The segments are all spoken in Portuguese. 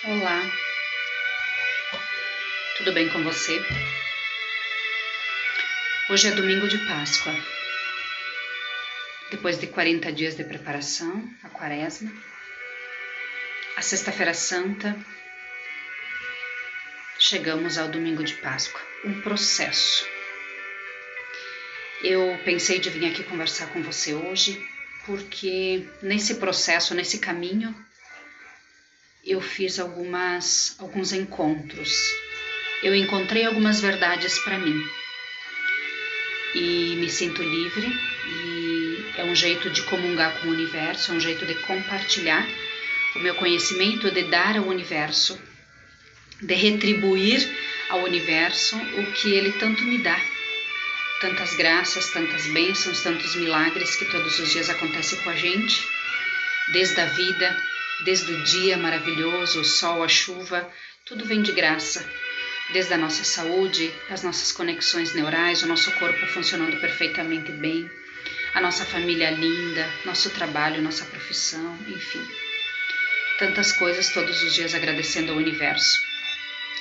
Olá, tudo bem com você? Hoje é domingo de Páscoa. Depois de 40 dias de preparação, a Quaresma, a Sexta-feira Santa, chegamos ao domingo de Páscoa, um processo. Eu pensei de vir aqui conversar com você hoje, porque nesse processo, nesse caminho, eu fiz alguns encontros. Eu encontrei algumas verdades para mim e me sinto livre, e é um jeito de comungar com o universo, é um jeito de compartilhar o meu conhecimento, de dar ao universo, de retribuir ao universo o que ele tanto me dá. Tantas graças, tantas bênçãos, tantos milagres que todos os dias acontecem com a gente, desde a vida, desde o dia maravilhoso, o sol, a chuva, tudo vem de graça. Desde a nossa saúde, as nossas conexões neurais, o nosso corpo funcionando perfeitamente bem, a nossa família linda, nosso trabalho, nossa profissão, enfim. Tantas coisas todos os dias agradecendo ao universo.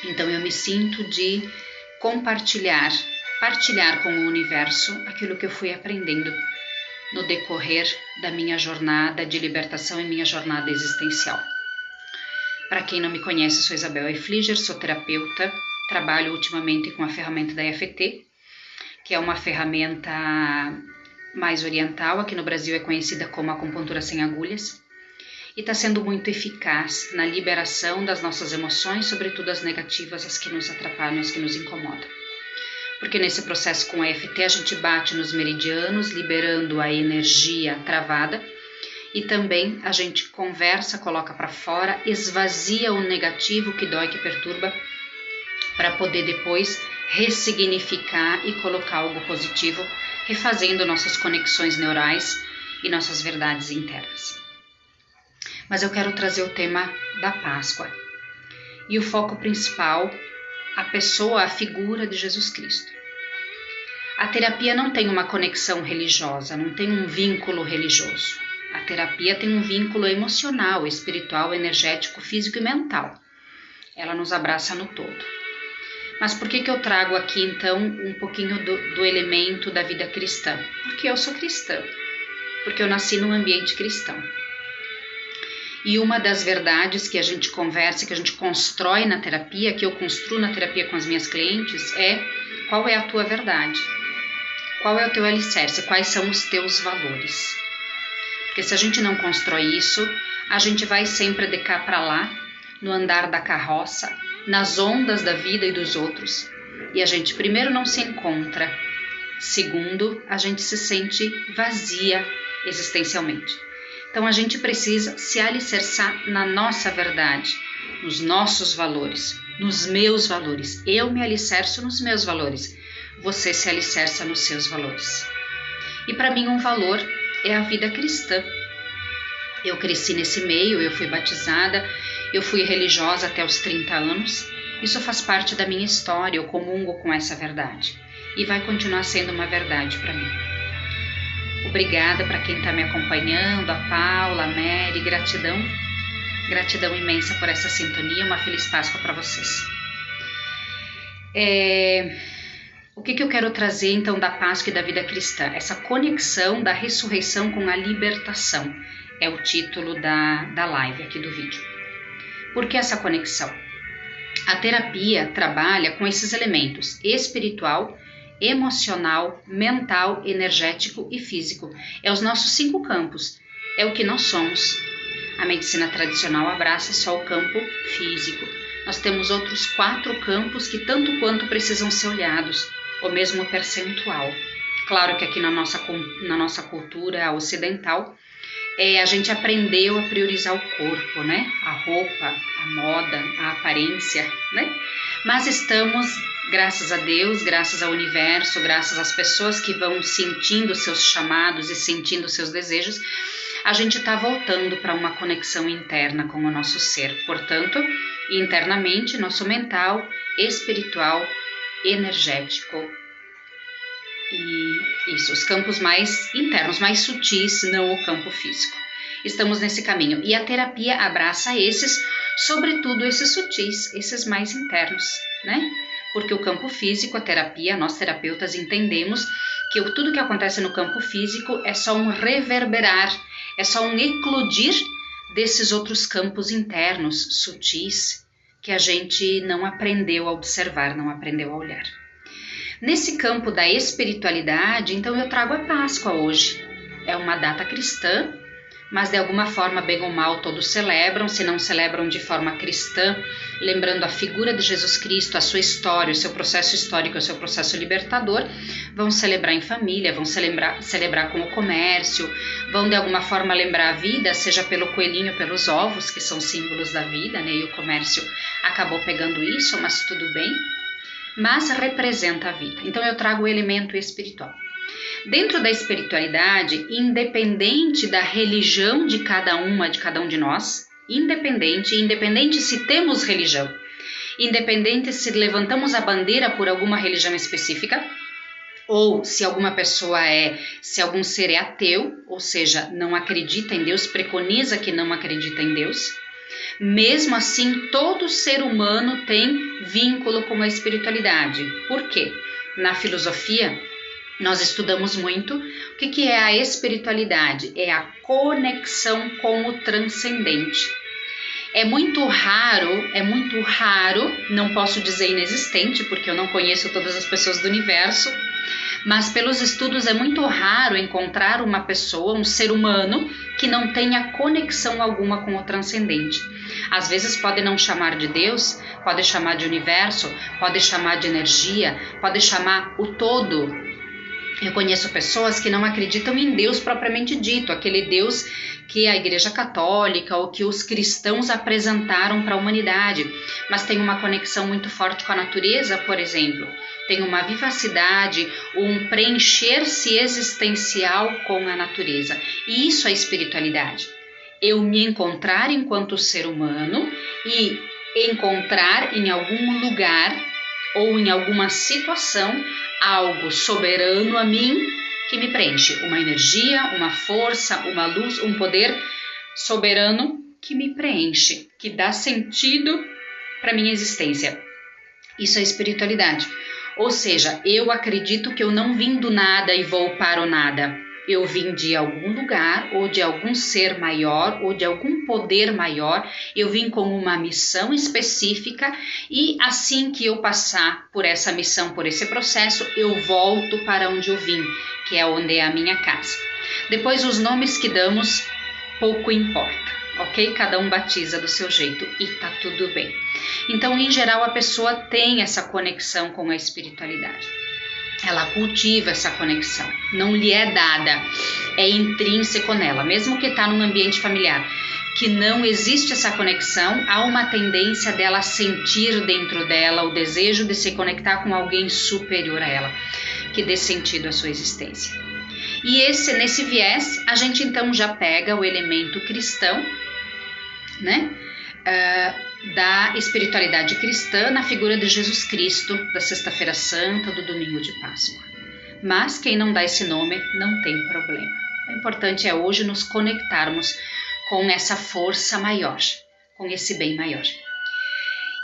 Então eu me sinto de partilhar com o universo aquilo que eu fui aprendendo no decorrer da minha jornada de libertação e minha jornada existencial. Para quem não me conhece, sou Isabel Efliger, sou terapeuta, trabalho ultimamente com a ferramenta da EFT, que é uma ferramenta mais oriental, aqui no Brasil é conhecida como acupuntura sem agulhas, e está sendo muito eficaz na liberação das nossas emoções, sobretudo as negativas, as que nos atrapalham, as que nos incomodam. Porque nesse processo com a EFT a gente bate nos meridianos, liberando a energia travada, e também a gente conversa, coloca para fora, esvazia o negativo que dói, que perturba, para poder depois ressignificar e colocar algo positivo, refazendo nossas conexões neurais e nossas verdades internas. Mas eu quero trazer o tema da Páscoa. E o foco principal, a pessoa, a figura de Jesus Cristo. A terapia não tem uma conexão religiosa, não tem um vínculo religioso. A terapia tem um vínculo emocional, espiritual, energético, físico e mental. Ela nos abraça no todo. Mas por que eu trago aqui então um pouquinho do elemento da vida cristã? Porque eu sou cristã, porque eu nasci num ambiente cristão. E uma das verdades que a gente conversa, que a gente constrói na terapia, que eu construo na terapia com as minhas clientes, é qual é a tua verdade? Qual é o teu alicerce? Quais são os teus valores? Porque se a gente não constrói isso, a gente vai sempre de cá para lá, no andar da carroça, nas ondas da vida e dos outros. E a gente, primeiro, não se encontra. Segundo, a gente se sente vazia existencialmente. Então a gente precisa se alicerçar na nossa verdade, nos nossos valores, nos meus valores. Eu me alicerço nos meus valores, você se alicerça nos seus valores. E para mim um valor é a vida cristã. Eu cresci nesse meio, eu fui batizada, eu fui religiosa até os 30 anos. Isso faz parte da minha história, eu comungo com essa verdade. E vai continuar sendo uma verdade para mim. Obrigada para quem está me acompanhando, a Paula, a Mary, gratidão imensa por essa sintonia, uma feliz Páscoa para vocês. O que eu quero trazer então da Páscoa e da vida cristã? Essa conexão da ressurreição com a libertação, é o título da live aqui do vídeo. Por que essa conexão? A terapia trabalha com esses elementos: espiritual, emocional, mental, energético e físico. É os nossos 5 campos, é o que nós somos. A medicina tradicional abraça só o campo físico. Nós temos outros 4 campos que tanto quanto precisam ser olhados, o mesmo percentual. Claro que aqui na nossa cultura ocidental, a gente aprendeu a priorizar o corpo, né? A roupa, a moda, a aparência, né? Mas estamos, graças a Deus, graças ao universo, graças às pessoas que vão sentindo seus chamados e sentindo seus desejos, a gente está voltando para uma conexão interna com o nosso ser. Portanto, internamente, nosso mental, espiritual, energético e isso, os campos mais internos, mais sutis, não o campo físico. estamos nesse caminho. E a terapia abraça esses, sobretudo esses sutis, esses mais internos, né? Porque o campo físico, a terapia, nós terapeutas entendemos que tudo que acontece no campo físico é só um reverberar, é só um eclodir desses outros campos internos, sutis, que a gente não aprendeu a observar, não aprendeu a olhar. Nesse campo da espiritualidade, então eu trago a Páscoa hoje. É uma data cristã, mas de alguma forma, bem ou mal, todos celebram, se não celebram de forma cristã, lembrando a figura de Jesus Cristo, a sua história, o seu processo histórico, o seu processo libertador, vão celebrar em família, vão celebrar com o comércio, vão de alguma forma lembrar a vida, seja pelo coelhinho, pelos ovos, que são símbolos da vida, né? E o comércio acabou pegando isso, mas tudo bem. Mas representa a vida. Então eu trago o elemento espiritual. Dentro da espiritualidade, independente da religião de cada um de nós, independente se temos religião, independente se levantamos a bandeira por alguma religião específica, ou se se algum ser é ateu, ou seja, não acredita em Deus, preconiza que não acredita em Deus, mesmo assim, todo ser humano tem vínculo com a espiritualidade. Por quê? Na filosofia, nós estudamos muito o que é a espiritualidade, é a conexão com o transcendente. É muito raro, não posso dizer inexistente, porque eu não conheço todas as pessoas do universo, mas pelos estudos é muito raro encontrar uma pessoa, um ser humano, que não tenha conexão alguma com o transcendente. Às vezes pode não chamar de Deus, pode chamar de universo, pode chamar de energia, pode chamar o todo. Eu conheço pessoas que não acreditam em Deus propriamente dito, aquele Deus que a Igreja Católica ou que os cristãos apresentaram para a humanidade, mas tem uma conexão muito forte com a natureza, por exemplo. Tem uma vivacidade, um preencher-se existencial com a natureza. E isso é espiritualidade. Eu me encontrar enquanto ser humano e encontrar em algum lugar ou em alguma situação algo soberano a mim que me preenche. Uma energia, uma força, uma luz, um poder soberano que me preenche, que dá sentido para minha existência. Isso é espiritualidade. Ou seja, eu acredito que eu não vim do nada e vou para o nada. Eu vim de algum lugar, ou de algum ser maior, ou de algum poder maior. Eu vim com uma missão específica e assim que eu passar por essa missão, por esse processo, eu volto para onde eu vim, que é onde é a minha casa. Depois, os nomes que damos, pouco importa, ok? Cada um batiza do seu jeito e tá tudo bem. Então, em geral, a pessoa tem essa conexão com a espiritualidade. Ela cultiva essa conexão, não lhe é dada, é intrínseco nela, mesmo que está num ambiente familiar, que não existe essa conexão, há uma tendência dela sentir dentro dela o desejo de se conectar com alguém superior a ela, que dê sentido à sua existência. E nesse viés, a gente então já pega o elemento cristão, né? Da espiritualidade cristã na figura de Jesus Cristo, da Sexta-feira Santa, do Domingo de Páscoa. Mas quem não dá esse nome não tem problema. O importante é hoje nos conectarmos com essa força maior, com esse bem maior.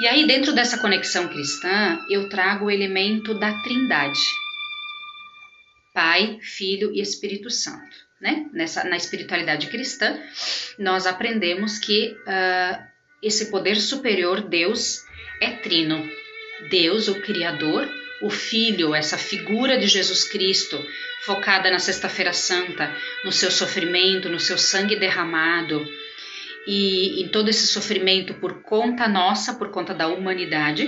E aí, dentro dessa conexão cristã, eu trago o elemento da Trindade. Pai, Filho e Espírito Santo. Né? Na espiritualidade cristã, nós aprendemos que esse poder superior, Deus, é trino. Deus, o Criador, o Filho, essa figura de Jesus Cristo, focada na Sexta-feira Santa, no seu sofrimento, no seu sangue derramado, e em todo esse sofrimento por conta nossa, por conta da humanidade.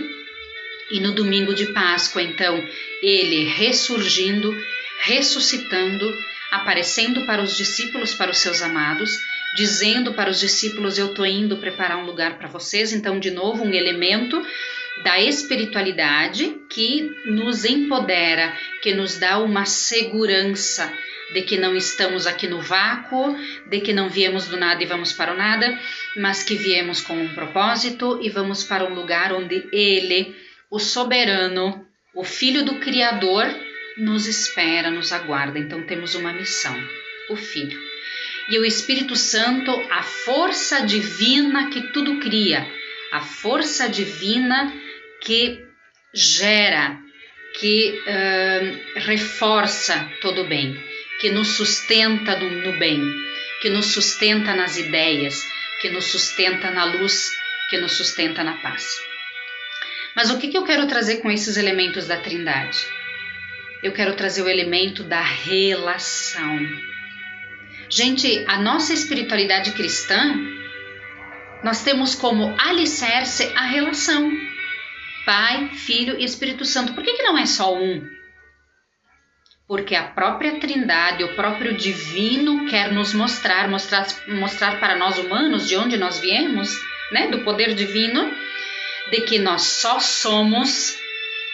E no domingo de Páscoa, então, ele ressurgindo, ressuscitando, aparecendo para os discípulos, para os seus amados, dizendo para os discípulos, eu estou indo preparar um lugar para vocês. Então, de novo, um elemento da espiritualidade que nos empodera, que nos dá uma segurança de que não estamos aqui no vácuo, de que não viemos do nada e vamos para o nada, mas que viemos com um propósito e vamos para um lugar onde Ele, o soberano, o Filho do Criador, nos espera, nos aguarda. Então temos uma missão, o Filho. E o Espírito Santo, a força divina que tudo cria, a força divina que gera, que reforça todo o bem, que nos sustenta no bem, que nos sustenta nas ideias, que nos sustenta na luz, que nos sustenta na paz. Mas o que eu quero trazer com esses elementos da Trindade? Eu quero trazer o elemento da relação. Gente, a nossa espiritualidade cristã, nós temos como alicerce a relação. Pai, Filho e Espírito Santo. Por que não é só um? Porque a própria Trindade, o próprio Divino quer nos mostrar para nós humanos de onde nós viemos, né, do poder divino, de que nós só somos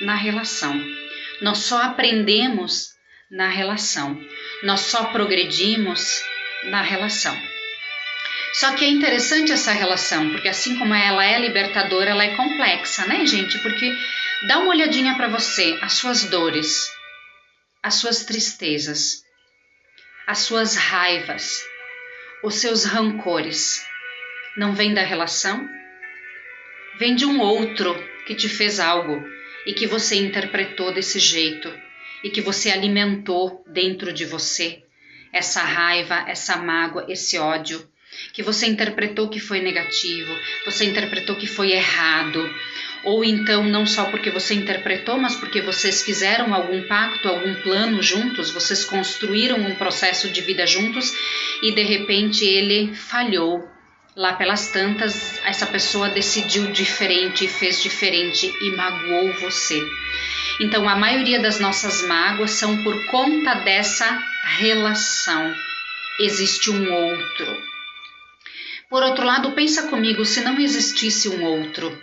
na relação. Nós só aprendemos na relação. Nós só progredimos na relação. Só que é interessante essa relação, porque assim como ela é libertadora, ela é complexa, né, gente? Porque dá uma olhadinha para você, as suas dores, as suas tristezas, as suas raivas, os seus rancores, não vem da relação? Vem de um outro que te fez algo e que você interpretou desse jeito e que você alimentou dentro de você essa raiva, essa mágoa, esse ódio, que você interpretou que foi negativo, você interpretou que foi errado, ou então não só porque você interpretou, mas porque vocês fizeram algum pacto, algum plano juntos, vocês construíram um processo de vida juntos e de repente ele falhou. Lá pelas tantas, essa pessoa decidiu diferente, fez diferente e magoou você. Então, a maioria das nossas mágoas são por conta dessa relação. Existe um outro. Por outro lado, pensa comigo, se não existisse um outro.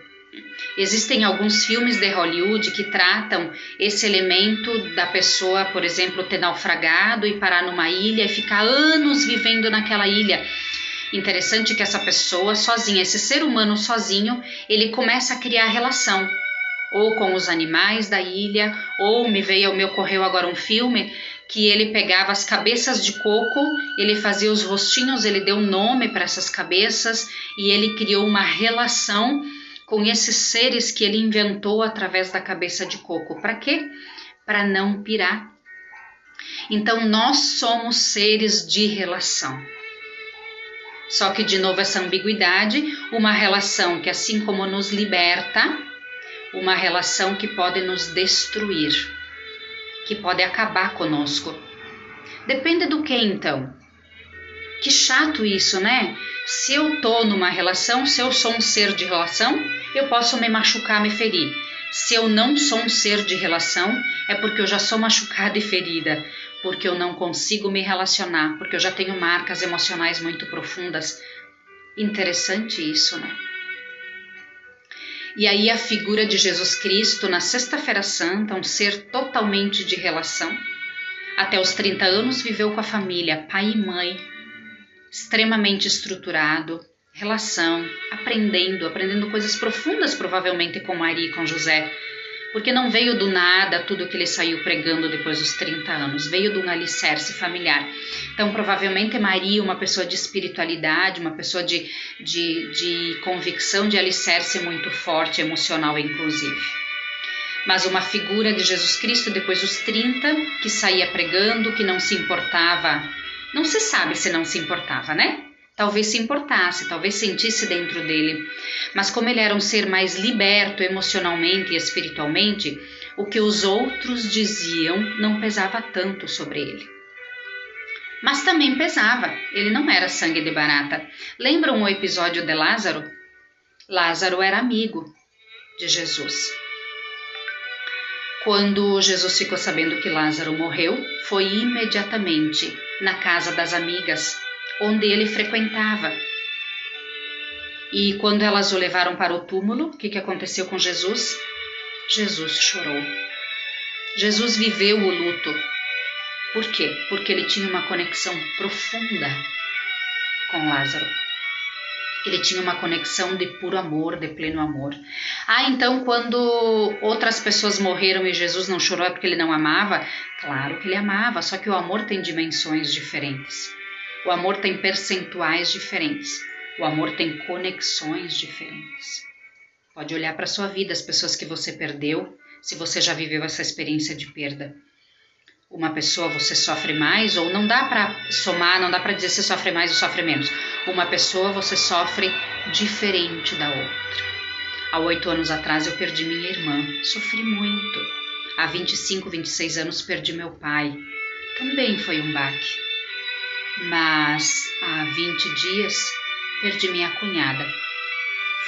Existem alguns filmes de Hollywood que tratam esse elemento da pessoa, por exemplo, ter naufragado e parar numa ilha e ficar anos vivendo naquela ilha. Interessante que essa pessoa sozinha, esse ser humano sozinho, ele começa a criar relação, ou com os animais da ilha, ou me ocorreu agora um filme que ele pegava as cabeças de coco, ele fazia os rostinhos, ele deu nome para essas cabeças e ele criou uma relação com esses seres que ele inventou através da cabeça de coco. Para quê? Para não pirar. Então nós somos seres de relação. Só que, de novo, essa ambiguidade, uma relação que, assim como nos liberta, uma relação que pode nos destruir, que pode acabar conosco. Depende do que, então? Que chato isso, né? Se eu tô numa relação, se eu sou um ser de relação, eu posso me machucar, me ferir. Se eu não sou um ser de relação, é porque eu já sou machucada e ferida, porque eu não consigo me relacionar, porque eu já tenho marcas emocionais muito profundas. Interessante isso, né? E aí a figura de Jesus Cristo na Sexta-feira Santa, um ser totalmente de relação. Até os 30 anos viveu com a família, pai e mãe, extremamente estruturado, relação, aprendendo coisas profundas provavelmente com Maria e com José, porque não veio do nada tudo que ele saiu pregando depois dos 30 anos, veio de um alicerce familiar. Então, provavelmente Maria, uma pessoa de espiritualidade, uma pessoa de convicção, de alicerce muito forte, emocional inclusive. Mas uma figura de Jesus Cristo depois dos 30, que saía pregando, que não se importava, não se sabe se não se importava, né? Talvez se importasse, talvez sentisse dentro dele. Mas como ele era um ser mais liberto emocionalmente e espiritualmente, o que os outros diziam não pesava tanto sobre ele. Mas também pesava, ele não era sangue de barata. Lembram o episódio de Lázaro? Lázaro era amigo de Jesus. Quando Jesus ficou sabendo que Lázaro morreu, foi imediatamente na casa das amigas, onde ele frequentava. E quando elas o levaram para o túmulo, o que aconteceu com Jesus? Jesus chorou. Jesus viveu o luto. Por quê? Porque ele tinha uma conexão profunda com Lázaro. Ele tinha uma conexão de puro amor, de pleno amor. Então quando outras pessoas morreram e Jesus não chorou é porque ele não amava? Claro que ele amava, só que o amor tem dimensões diferentes. O amor tem percentuais diferentes. O amor tem conexões diferentes. Pode olhar para a sua vida, as pessoas que você perdeu, se você já viveu essa experiência de perda. Uma pessoa você sofre mais, ou não dá para somar, não dá para dizer se sofre mais ou sofre menos. Uma pessoa você sofre diferente da outra. Há 8 anos atrás eu perdi minha irmã, sofri muito. Há 25, 26 anos perdi meu pai, também foi um baque. Mas há 20 dias perdi minha cunhada,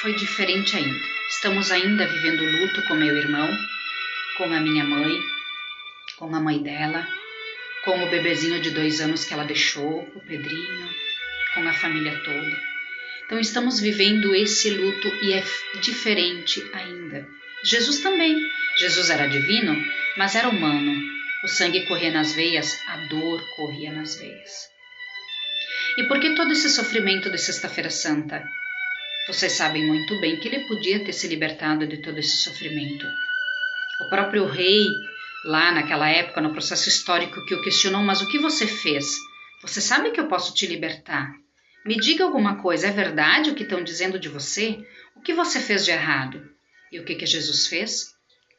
foi diferente ainda. Estamos ainda vivendo luto com meu irmão, com a minha mãe, com a mãe dela, com o bebezinho de 2 anos que ela deixou, o Pedrinho, com a família toda. Então estamos vivendo esse luto e é diferente ainda. Jesus também. Jesus era divino, mas era humano. O sangue corria nas veias, a dor corria nas veias. E por que todo esse sofrimento de Sexta-feira Santa? Vocês sabem muito bem que ele podia ter se libertado de todo esse sofrimento. O próprio rei, lá naquela época, no processo histórico, que o questionou, mas o que você fez? Você sabe que eu posso te libertar? Me diga alguma coisa, é verdade o que estão dizendo de você? O que você fez de errado? E o que Jesus fez?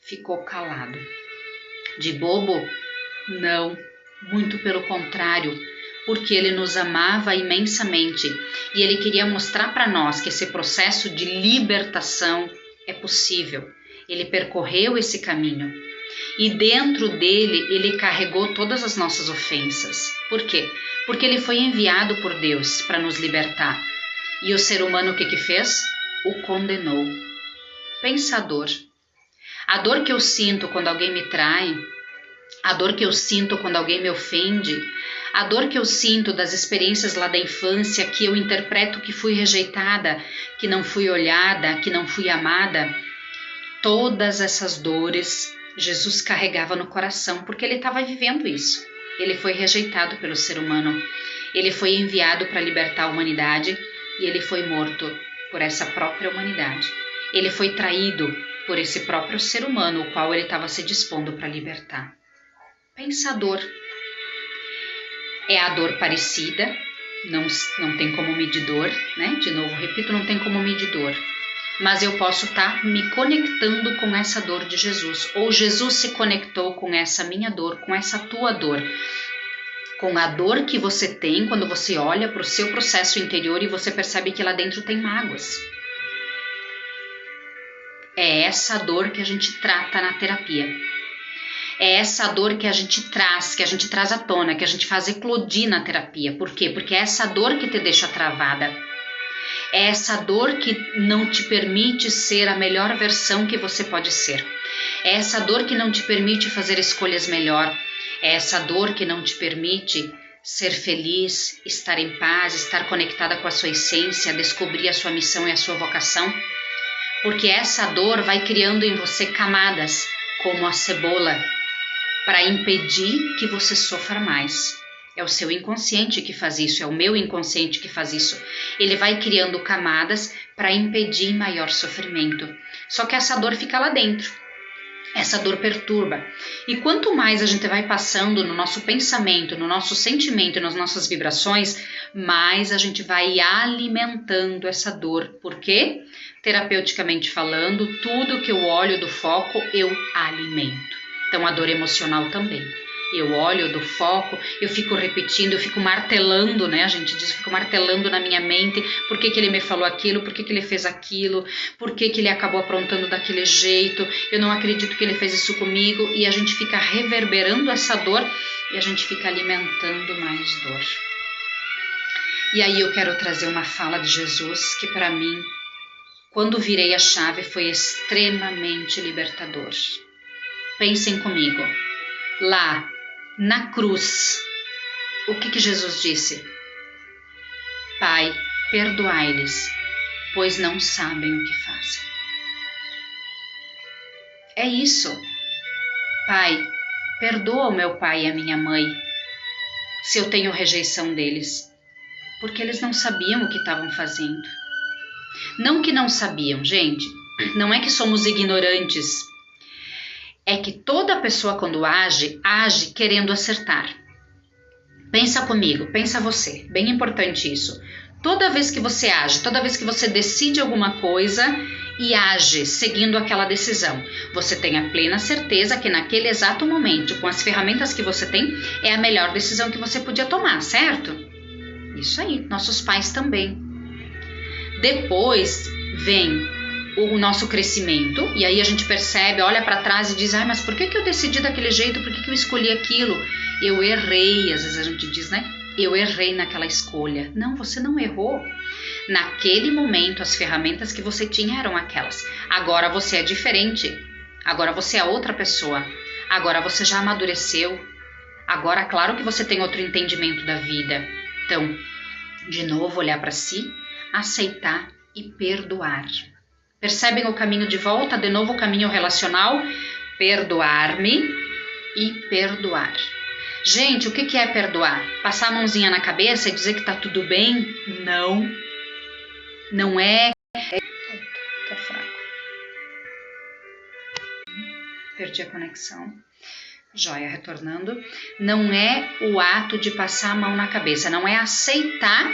Ficou calado. De bobo? Não, muito pelo contrário, porque ele nos amava imensamente e ele queria mostrar para nós que esse processo de libertação é possível. Ele percorreu esse caminho. E dentro dele, ele carregou todas as nossas ofensas. Por quê? Porque ele foi enviado por Deus para nos libertar. E o ser humano o que fez? O condenou. Pensa a dor. A dor que eu sinto quando alguém me trai, a dor que eu sinto quando alguém me ofende, a dor que eu sinto das experiências lá da infância que eu interpreto que fui rejeitada, que não fui olhada, que não fui amada, todas essas dores Jesus carregava no coração, porque ele estava vivendo isso. Ele foi rejeitado pelo ser humano, ele foi enviado para libertar a humanidade e ele foi morto por essa própria humanidade. Ele foi traído por esse próprio ser humano, o qual ele estava se dispondo para libertar. Pensa a dor. É a dor parecida, não tem como medir dor, né? De novo, repito, não tem como medir dor. Mas eu posso estar me conectando com essa dor de Jesus, ou Jesus se conectou com essa minha dor, com essa tua dor, com a dor que você tem quando você olha para o seu processo interior e você percebe que lá dentro tem mágoas. É essa dor que a gente trata na terapia. É essa dor que a gente traz à tona, que a gente faz eclodir na terapia. Por quê? Porque é essa dor que te deixa travada. É essa dor que não te permite ser a melhor versão que você pode ser. É essa dor que não te permite fazer escolhas melhor. É essa dor que não te permite ser feliz, estar em paz, estar conectada com a sua essência, descobrir a sua missão e a sua vocação. Porque essa dor vai criando em você camadas, como a cebola, para impedir que você sofra mais. É o seu inconsciente que faz isso, é o meu inconsciente que faz isso. Ele vai criando camadas para impedir maior sofrimento. Só que essa dor fica lá dentro. Essa dor perturba. E quanto mais a gente vai passando no nosso pensamento, no nosso sentimento e nas nossas vibrações, mais a gente vai alimentando essa dor. Por quê? Terapeuticamente falando, tudo que eu olho do foco, eu alimento. Então a dor emocional também. Eu olho do foco, eu fico repetindo, eu fico martelando, né? A gente diz, eu fico martelando na minha mente por que ele me falou aquilo, por que ele fez aquilo, por que ele acabou aprontando daquele jeito, eu não acredito que ele fez isso comigo, e a gente fica reverberando essa dor e a gente fica alimentando mais dor. E aí eu quero trazer uma fala de Jesus que para mim, quando virei a chave, foi extremamente libertador. Pensem comigo, lá na cruz, o que Jesus disse? Pai, perdoai-lhes, pois não sabem o que fazem. É isso. Pai, perdoa o meu pai e a minha mãe, se eu tenho rejeição deles, porque eles não sabiam o que estavam fazendo. Não que não sabiam, gente, não é que somos ignorantes, é que toda pessoa quando age querendo acertar. Pensa comigo, pensa você, bem importante isso. Toda vez que você age, toda vez que você decide alguma coisa e age seguindo aquela decisão, você tem a plena certeza que naquele exato momento, com as ferramentas que você tem, é a melhor decisão que você podia tomar, certo? Isso aí, nossos pais também. Depois vem o nosso crescimento, e aí a gente percebe, olha para trás e diz, mas por que eu decidi daquele jeito, por que eu escolhi aquilo? Eu errei, às vezes a gente diz, né? Eu errei naquela escolha. Não, você não errou. Naquele momento, as ferramentas que você tinha eram aquelas. Agora você é diferente. Agora você é outra pessoa. Agora você já amadureceu. Agora, claro que você tem outro entendimento da vida. Então, de novo, olhar para si, aceitar e perdoar. Percebem o caminho de volta? De novo, o caminho relacional. Perdoar-me e perdoar. Gente, o que é perdoar? Passar a mãozinha na cabeça e dizer que tá tudo bem? Não. Não é. Tá fraco. Perdi a conexão. Joia, retornando. Não é o ato de passar a mão na cabeça. Não é aceitar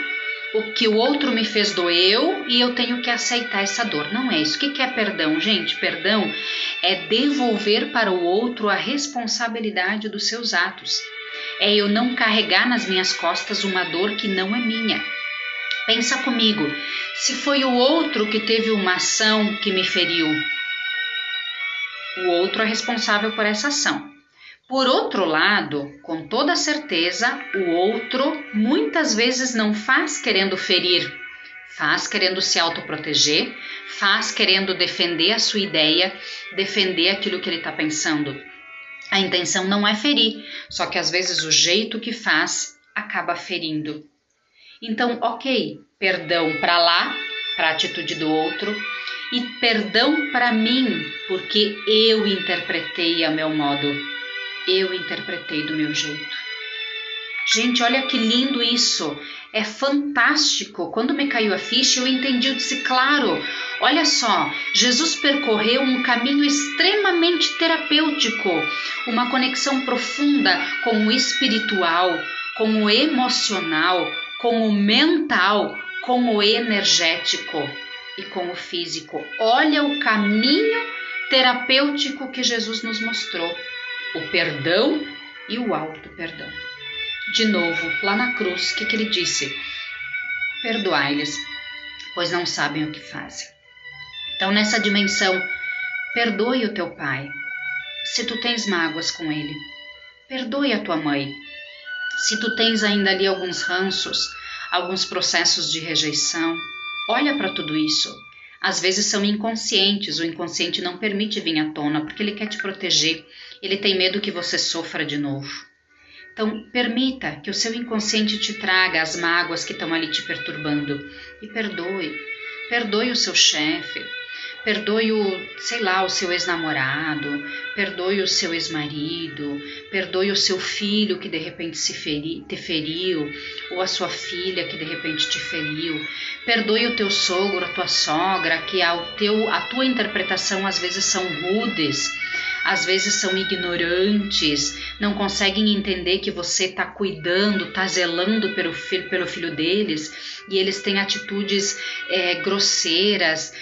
o que o outro me fez doeu e eu tenho que aceitar essa dor. Não é isso. O que é perdão, gente? Perdão é devolver para o outro a responsabilidade dos seus atos. É eu não carregar nas minhas costas uma dor que não é minha. Pensa comigo, se foi o outro que teve uma ação que me feriu, o outro é responsável por essa ação. Por outro lado, com toda certeza, o outro muitas vezes não faz querendo ferir, faz querendo se autoproteger, faz querendo defender a sua ideia, defender aquilo que ele está pensando. A intenção não é ferir, só que às vezes o jeito que faz acaba ferindo. Então, ok, perdão para lá, para a atitude do outro, e perdão para mim, porque eu interpretei a meu modo, eu interpretei do meu jeito. Gente, olha que lindo isso, é fantástico. Quando me caiu a ficha, eu entendi, eu disse, claro, olha só, Jesus percorreu um caminho extremamente terapêutico, uma conexão profunda com o espiritual, com o emocional, com o mental, com o energético e com o físico. Olha o caminho terapêutico que Jesus nos mostrou, o perdão e o auto-perdão. De novo, lá na cruz, o que ele disse? Perdoai-lhes, pois não sabem o que fazem. Então, nessa dimensão, perdoe o teu pai, se tu tens mágoas com ele. Perdoe a tua mãe, se tu tens ainda ali alguns ranços, alguns processos de rejeição. Olha para tudo isso. Às vezes são inconscientes, o inconsciente não permite vir à tona, porque ele quer te proteger, ele tem medo que você sofra de novo. Então, permita que o seu inconsciente te traga as mágoas que estão ali te perturbando e perdoe. Perdoe o seu chefe, perdoe o seu ex-namorado, perdoe o seu ex-marido, perdoe o seu filho que de repente te feriu, ou a sua filha que de repente te feriu. Perdoe o teu sogro, a tua sogra, que a tua interpretação às vezes são rudes, às vezes são ignorantes, não conseguem entender que você está cuidando, está zelando pelo filho deles, e eles têm atitudes grosseiras,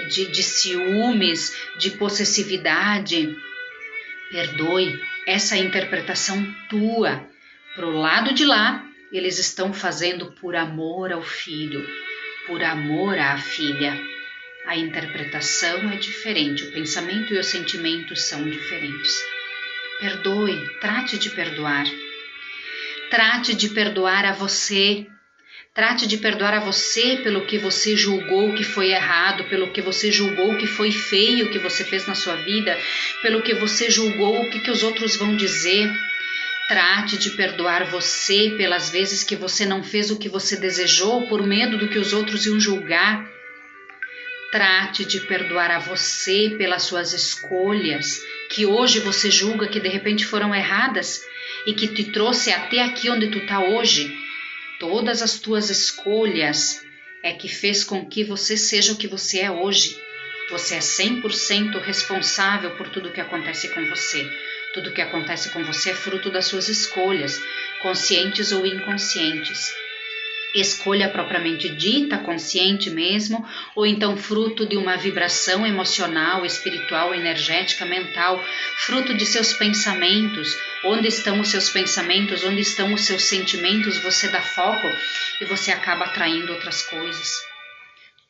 de ciúmes, de possessividade. Perdoe essa interpretação tua. Pro lado de lá, eles estão fazendo por amor ao filho, por amor à filha. A interpretação é diferente, o pensamento e os sentimentos são diferentes. Perdoe, trate de perdoar. Trate de perdoar a você. Trate de perdoar a você pelo que você julgou que foi errado, pelo que você julgou que foi feio que você fez na sua vida, pelo que você julgou o que os outros vão dizer. Trate de perdoar você pelas vezes que você não fez o que você desejou por medo do que os outros iam julgar. Trate de perdoar a você pelas suas escolhas, que hoje você julga que de repente foram erradas e que te trouxe até aqui onde tu está hoje. Todas as tuas escolhas é que fez com que você seja o que você é hoje. Você é 100% responsável por tudo que acontece com você. Tudo que acontece com você é fruto das suas escolhas, conscientes ou inconscientes. Escolha propriamente dita, consciente mesmo, ou então fruto de uma vibração emocional, espiritual, energética, mental, fruto de seus pensamentos. Onde estão os seus pensamentos, onde estão os seus sentimentos, você dá foco e você acaba atraindo outras coisas.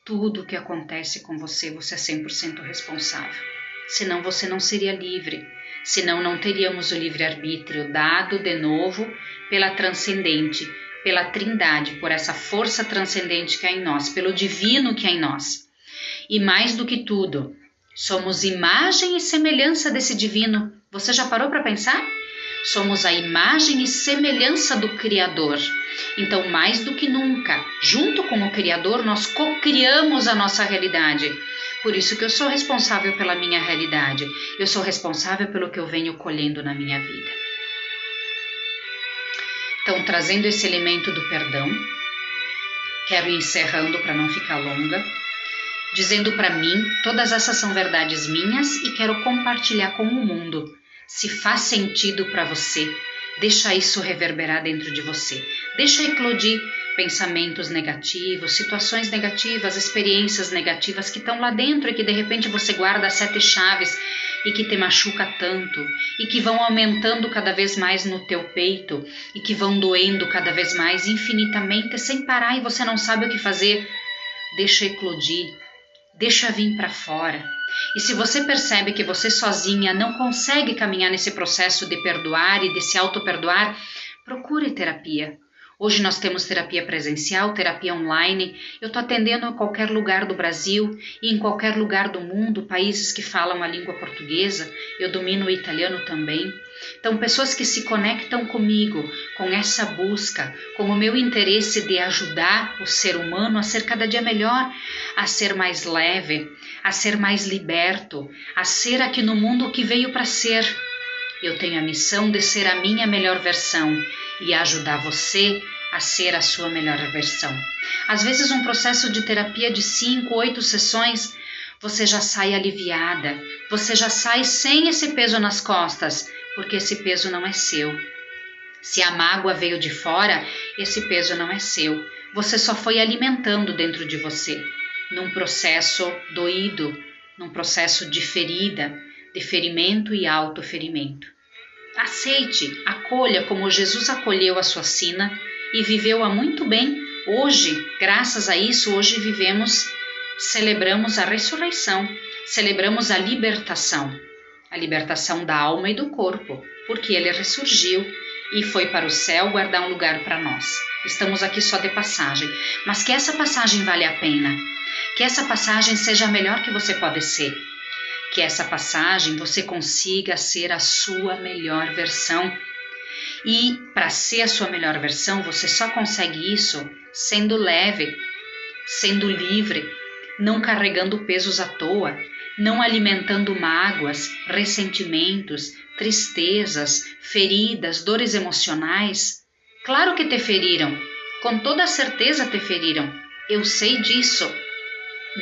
Tudo que acontece com você, você é 100% responsável. Senão você não seria livre, senão não teríamos o livre-arbítrio dado de novo pela transcendente, pela trindade, por essa força transcendente que há em nós, pelo divino que há em nós. E mais do que tudo, somos imagem e semelhança desse divino. Você já parou para pensar? Somos a imagem e semelhança do Criador. Então, mais do que nunca, junto com o Criador, nós co-criamos a nossa realidade. Por isso que eu sou responsável pela minha realidade. Eu sou responsável pelo que eu venho colhendo na minha vida. Então, trazendo esse elemento do perdão, quero ir encerrando para não ficar longa, dizendo para mim, todas essas são verdades minhas e quero compartilhar com o mundo. Se faz sentido para você, deixa isso reverberar dentro de você. Deixa eclodir pensamentos negativos, situações negativas, experiências negativas que estão lá dentro e que de repente você guarda 7 chaves e que te machuca tanto e que vão aumentando cada vez mais no teu peito e que vão doendo cada vez mais infinitamente sem parar e você não sabe o que fazer. Deixa eclodir, deixa vir para fora. E se você percebe que você sozinha não consegue caminhar nesse processo de perdoar e de se auto-perdoar, procure terapia. Hoje nós temos terapia presencial, terapia online. Eu estou atendendo em qualquer lugar do Brasil e em qualquer lugar do mundo, países que falam a língua portuguesa. Eu domino o italiano também. Então, pessoas que se conectam comigo, com essa busca, com o meu interesse de ajudar o ser humano a ser cada dia melhor, a ser mais leve, a ser mais liberto, a ser aqui no mundo o que veio para ser. Eu tenho a missão de ser a minha melhor versão e ajudar você a ser a sua melhor versão. Às vezes um processo de terapia de 5, 8 sessões, você já sai aliviada, você já sai sem esse peso nas costas, porque esse peso não é seu. Se a mágoa veio de fora, esse peso não é seu. Você só foi alimentando dentro de você, num processo doído, num processo de ferida, de ferimento e autoferimento. Aceite, acolha como Jesus acolheu a sua sina e viveu-a muito bem. Hoje, graças a isso, hoje celebramos a ressurreição, celebramos a libertação da alma e do corpo, porque ele ressurgiu e foi para o céu guardar um lugar para nós. Estamos aqui só de passagem, mas que essa passagem vale a pena, que essa passagem seja a melhor que você pode ser. Que essa passagem você consiga ser a sua melhor versão. E para ser a sua melhor versão, você só consegue isso sendo leve, sendo livre, não carregando pesos à toa, não alimentando mágoas, ressentimentos, tristezas, feridas, dores emocionais. Claro que te feriram, com toda certeza te feriram, eu sei disso.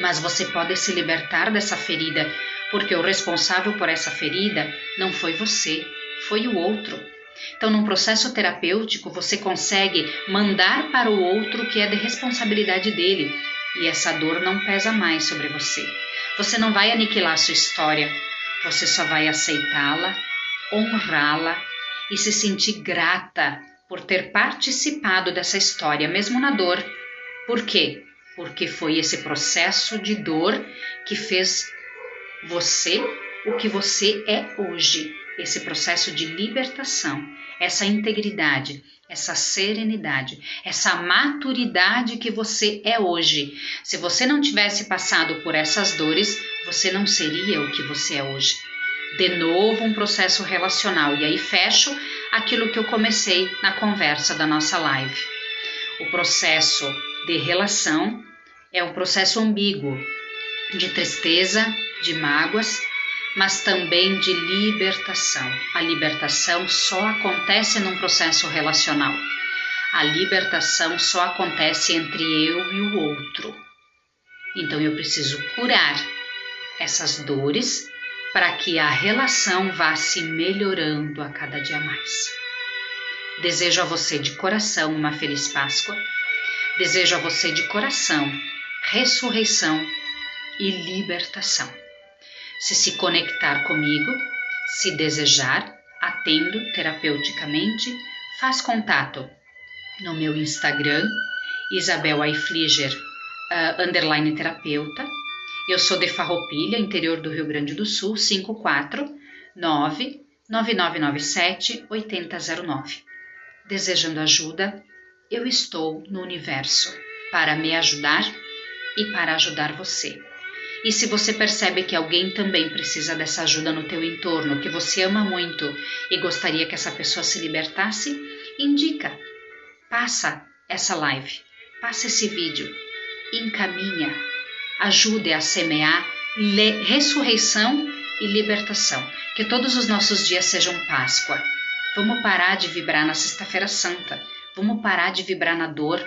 Mas você pode se libertar dessa ferida, porque o responsável por essa ferida não foi você, foi o outro. Então, num processo terapêutico, você consegue mandar para o outro o que é de responsabilidade dele, e essa dor não pesa mais sobre você. Você não vai aniquilar sua história, você só vai aceitá-la, honrá-la e se sentir grata por ter participado dessa história, mesmo na dor. Por quê? Porque foi esse processo de dor que fez você o que você é hoje. Esse processo de libertação, essa integridade, essa serenidade, essa maturidade que você é hoje. Se você não tivesse passado por essas dores, você não seria o que você é hoje. De novo, um processo relacional. E aí fecho aquilo que eu comecei na conversa da nossa live. O processo de relação é um processo ambíguo, de tristeza, de mágoas, mas também de libertação. A libertação só acontece num processo relacional. A libertação só acontece entre eu e o outro. Então eu preciso curar essas dores para que a relação vá se melhorando a cada dia mais. Desejo a você de coração uma feliz Páscoa. Desejo a você de coração ressurreição e libertação. Se conectar comigo, se desejar, atendo terapeuticamente, faz contato no meu Instagram, Isabel Aifliger, _terapeuta. Eu sou de Farroupilha, interior do Rio Grande do Sul, 549-9997-8009. Desejando ajuda, eu estou no universo para me ajudar e para ajudar você. E se você percebe que alguém também precisa dessa ajuda no teu entorno, que você ama muito e gostaria que essa pessoa se libertasse, indica, passa essa live, passa esse vídeo, encaminha, ajude a semear ressurreição e libertação. Que todos os nossos dias sejam Páscoa. Vamos parar de vibrar na Sexta-feira Santa, vamos parar de vibrar na dor,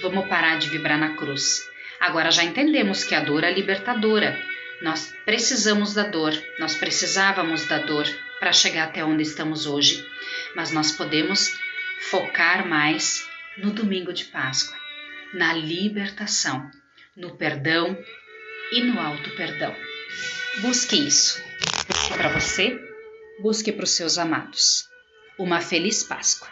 vamos parar de vibrar na cruz. Agora já entendemos que a dor é libertadora. Nós precisamos da dor, nós precisávamos da dor para chegar até onde estamos hoje. Mas nós podemos focar mais no domingo de Páscoa, na libertação, no perdão e no auto-perdão. Busque isso. Busque para você, busque para os seus amados. Uma feliz Páscoa.